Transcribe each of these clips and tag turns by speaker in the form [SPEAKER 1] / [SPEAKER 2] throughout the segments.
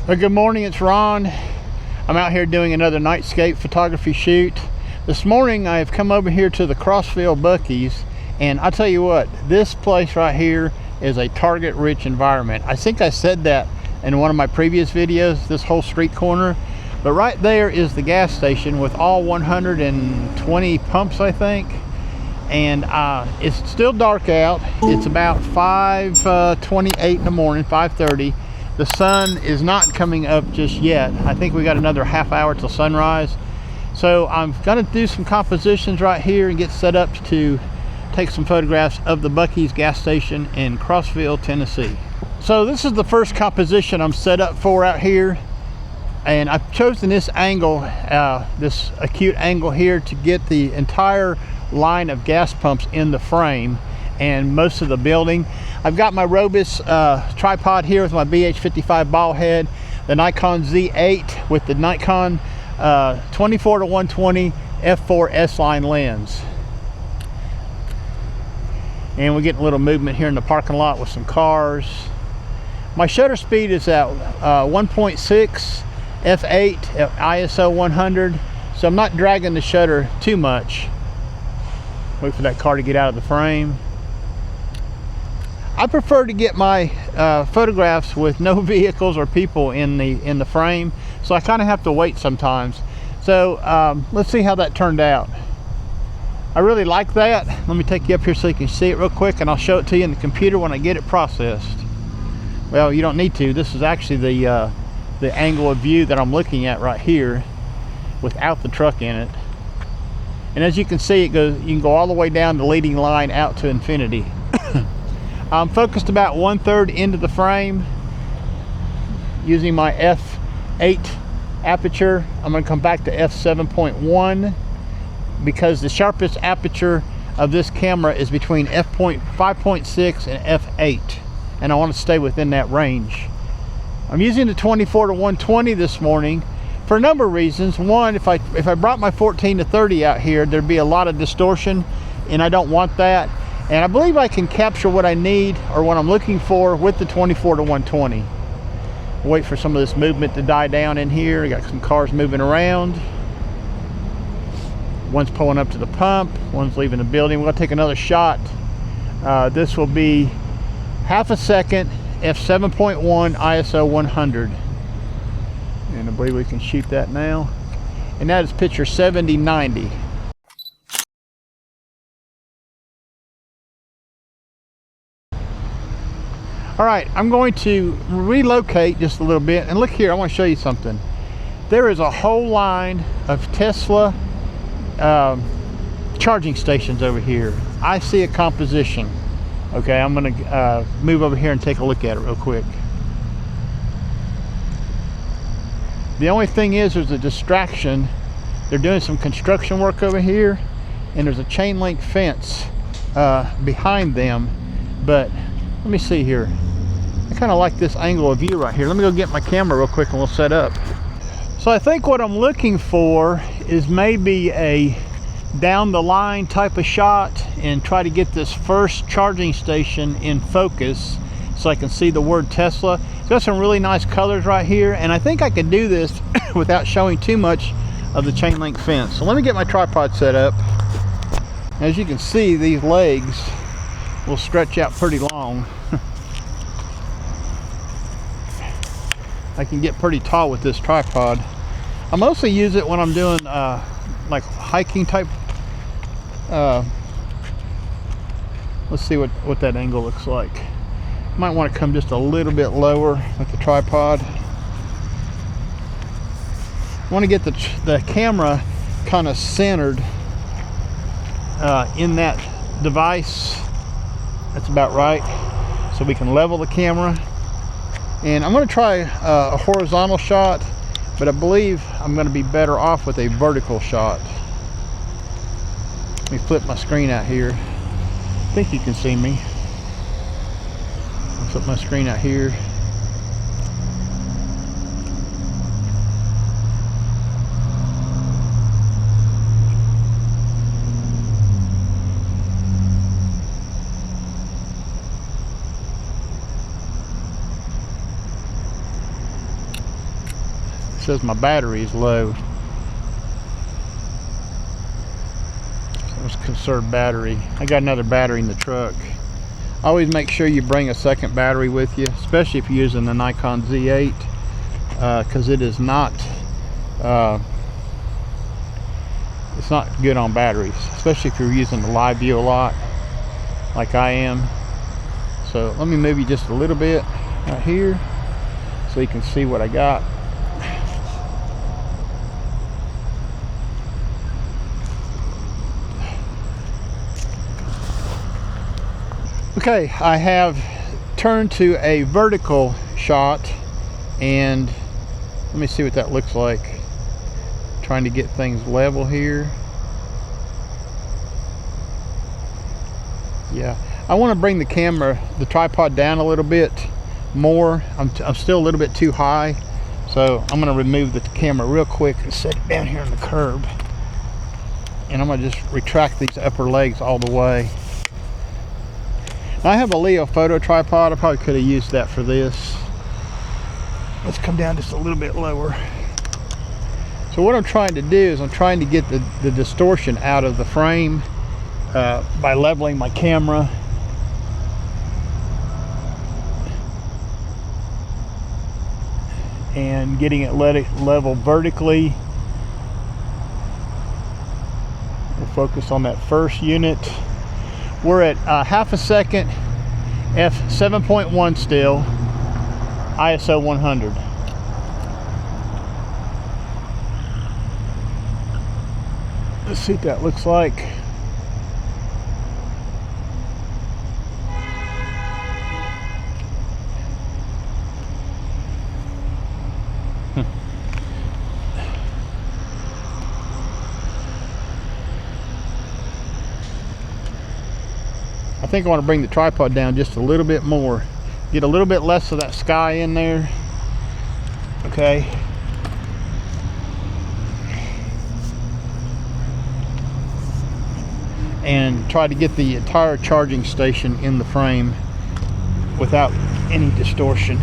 [SPEAKER 1] Well, good morning, it's Ron. I'm out here doing another nightscape photography shoot. This morning I have come over here to the Crossville Buc-ee's, and I'll tell you what, this place right here is a target rich environment. I think I said that in one of my previous videos, this whole street corner. But right there is the gas station with all 120 pumps, I think. And it's still dark out. It's about 5:28 in the morning, 5:30. The sun is not coming up just yet. I think we got another half hour till sunrise. So I'm gonna do some compositions right here and get set up to take some photographs of the Buc-ee's gas station in Crossville, Tennessee. So this is the first composition I'm set up for out here. And I've chosen this angle, this acute angle here, to get the entire line of gas pumps in the frame and most of the building. I've got my Robus tripod here with my BH55 ball head, the Nikon Z8 with the Nikon 24-120 f4 S-line lens. And we're getting a little movement here in the parking lot with some cars. My shutter speed is at 1.6 f8 at ISO 100, so I'm not dragging the shutter too much. Wait for that car to get out of the frame. I prefer to get my photographs with no vehicles or people in the frame, so I kind of have to wait sometimes. So let's see how that turned out. I really like that. Let me take you up here so you can see it real quick, and I'll show it to you in the computer when I get it processed. Well, you don't need to. This is actually the angle of view that I'm looking at right here without the truck in it. And as you can see, you can go all the way down the leading line out to infinity. I'm focused about 1/3 into the frame using my f8 aperture. I'm going to come back to f7.1 because the sharpest aperture of this camera is between f5.6 and f8, and I want to stay within that range. I'm using the 24-120 this morning for a number of reasons. One, if I brought my 14-30 out here, there'd be a lot of distortion, and I don't want that. And I believe I can capture what I need or what I'm looking for with the 24-120. Wait for some of this movement to die down in here. I got some cars moving around. One's pulling up to the pump, one's leaving the building. We're gonna take another shot. This will be half a second, f7.1, ISO 100. And I believe we can shoot that now. And that is picture 7090. All right, I'm going to relocate just a little bit, and look here, I want to show you something. There is a whole line of Tesla charging stations over here. I see a composition. Okay, I'm gonna move over here and take a look at it real quick. The only thing is, there's a distraction. They're doing some construction work over here, and there's a chain link fence behind them. But let me see here. I kind of like this angle of view right here. Let me go get my camera real quick and we'll set up. So I think what I'm looking for is maybe a down the line type of shot, and try to get this first charging station in focus so I can see the word Tesla. It's got some really nice colors right here, and I think I could do this without showing too much of the chain link fence. So let me get my tripod set up. As you can see, these legs will stretch out pretty long. I can get pretty tall with this tripod. I mostly use it when I'm doing like hiking type. Let's see what that angle looks like. Might want to come just a little bit lower with the tripod. I want to get the camera kind of centered in that device. That's about right, so we can level the camera. And I'm going to try a horizontal shot, but I believe I'm going to be better off with a vertical shot. Let me flip my screen out here. I think you can see me. I'll flip my screen out here. says my battery is low. So let's conserve battery. I got another battery in the truck. Always make sure you bring a second battery with you, especially if you're using the Nikon Z8, because it is not it's not good on batteries, especially if you're using the live view a lot like I am. So let me move you just a little bit right here so you can see what I got. Okay, I have turned to a vertical shot, and let me see what that looks like. Trying to get things level here. Yeah, I want to bring the camera, the tripod down a little bit more. I'm still a little bit too high, so I'm going to remove the camera real quick and set it down here on the curb. And I'm going to just retract these upper legs all the way. Now, I have a Leo photo tripod. I probably could have used that for this. Let's come down just a little bit lower. So what I'm trying to do is I'm trying to get the distortion out of the frame by leveling my camera. And getting it level vertically. We'll focus on that first unit. We're at half a second, f7.1 still, ISO 100. Let's see what that looks like. I think I want to bring the tripod down just a little bit more. Get a little bit less of that sky in there. Okay. And try to get the entire charging station in the frame without any distortion.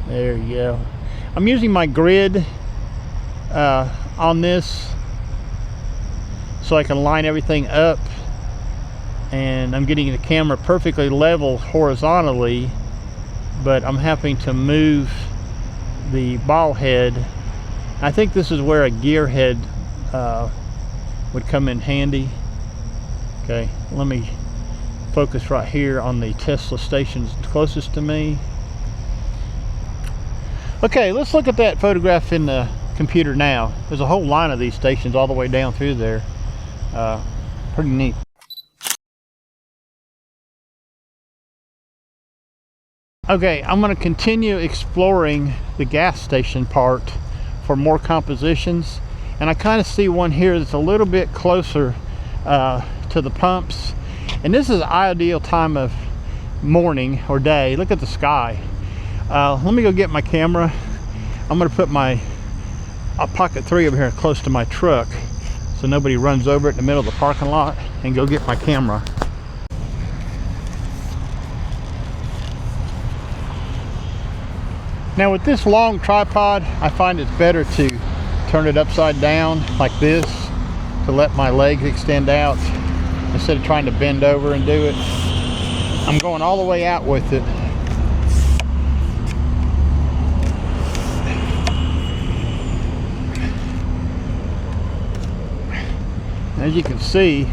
[SPEAKER 1] There you go. I'm using my grid on this so I can line everything up, and I'm getting the camera perfectly level horizontally, but I'm having to move the ball head. I think this is where a gear head would come in handy. Okay, let me focus right here on the Tesla stations closest to me. Okay, let's look at that photograph in the computer now. There's a whole line of these stations all the way down through there. Pretty neat. Okay, I'm going to continue exploring the gas station part for more compositions. And I kind of see one here that's a little bit closer to the pumps. And this is the ideal time of morning or day. Look at the sky. Let me go get my camera. I'm going to put my Pocket 3 over here close to my truck so nobody runs over it in the middle of the parking lot, and go get my camera. Now with this long tripod, I find it's better to turn it upside down like this to let my legs extend out instead of trying to bend over and do it. I'm going all the way out with it. As you can see,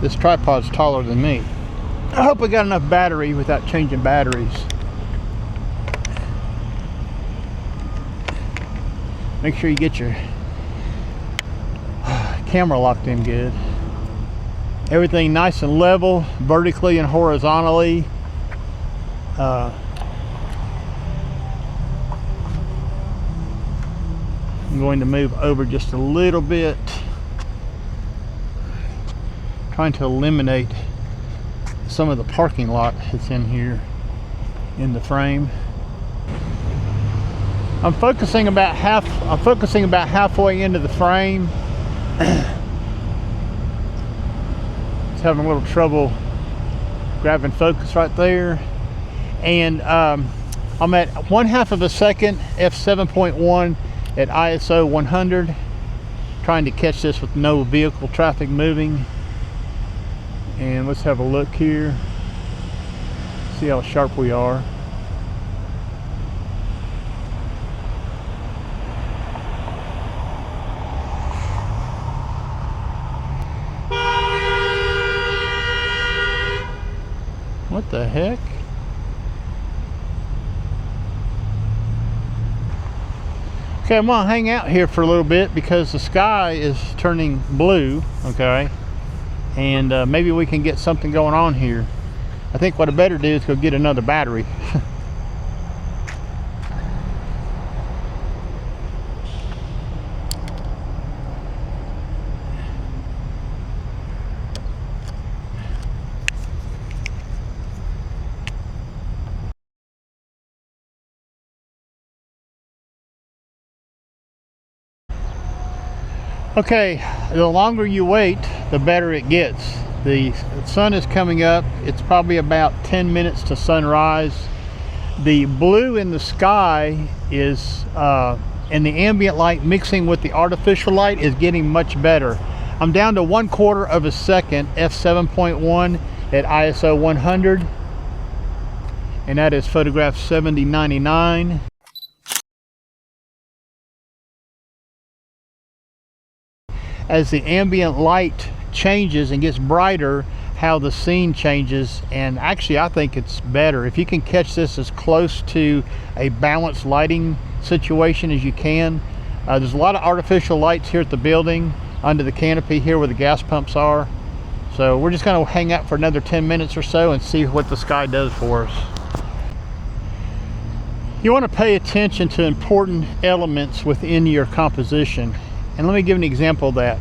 [SPEAKER 1] this tripod's taller than me. I hope I got enough battery without changing batteries. Make sure you get your camera locked in good. Everything nice and level, vertically and horizontally. I'm going to move over just a little bit, trying to eliminate some of the parking lot that's in here in the frame. I'm focusing about halfway into the frame. So having a little trouble grabbing focus right there. And I'm at 1/2 of a second, f7.1 at ISO 100, trying to catch this with no vehicle traffic moving. And let's have a look here, see how sharp we are. What the heck? Okay, I'm gonna hang out here for a little bit because the sky is turning blue, okay? And maybe we can get something going on here. I think what I better do is go get another battery. Okay, the longer you wait, the better it gets. The sun is coming up. It's probably about 10 minutes to sunrise. The blue in the sky is, and the ambient light mixing with the artificial light is getting much better. I'm down to 1/4 of a second, f7.1 at ISO 100, and that is photograph 7099. As the ambient light changes and gets brighter, how the scene changes, and actually I think it's better if you can catch this as close to a balanced lighting situation as you can. There's a lot of artificial lights here at the building under the canopy here where the gas pumps are, so we're just going to hang out for another 10 minutes or so and see what the sky does for us. You want to pay attention to important elements within your composition. And let me give an example of that.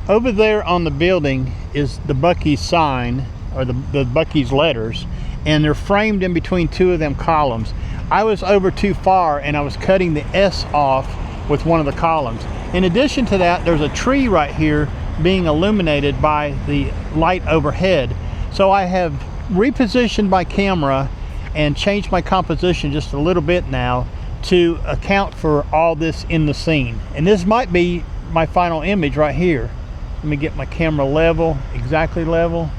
[SPEAKER 1] Over there on the building is the Buc-ee sign, or the Buc-ee's letters, and they're framed in between two of them columns. I was over too far and I was cutting the S off with one of the columns. In addition to that, there's a tree right here being illuminated by the light overhead. So I have repositioned my camera and changed my composition just a little bit now to account for all this in the scene. And this might be my final image right here. Let me get my camera level, exactly level.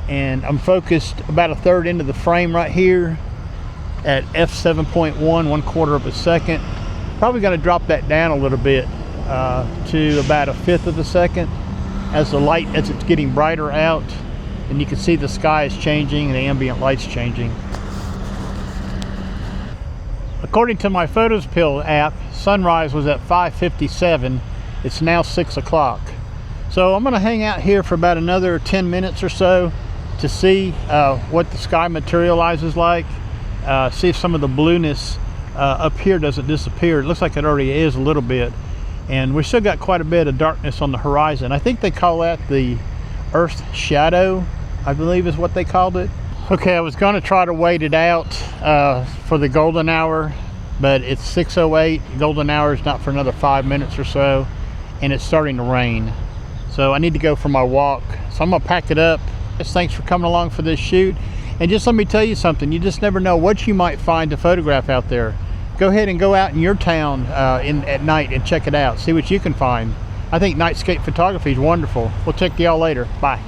[SPEAKER 1] And I'm focused about 1/3 into the frame right here at f7.1, 1/4 of a second. Probably gonna drop that down a little bit to about 1/5 of a second as it's getting brighter out, and you can see the sky is changing and the ambient light's changing. According to my PhotoSpill app, sunrise was at 5:57. It's now 6 o'clock. So I'm going to hang out here for about another 10 minutes or so to see what the sky materializes like. See if some of the blueness up here doesn't disappear. It looks like it already is a little bit. And we still got quite a bit of darkness on the horizon. I think they call that the Earth shadow, I believe is what they called it. Okay, I was going to try to wait it out for the golden hour, but it's 6:08. Golden hour is not for another 5 minutes or so, and it's starting to rain. So I need to go for my walk. So I'm going to pack it up. Just thanks for coming along for this shoot. And just let me tell you something, you just never know what you might find to photograph out there. Go ahead and go out in your town at night and check it out. See what you can find. I think nightscape photography is wonderful. We'll check y'all later. Bye.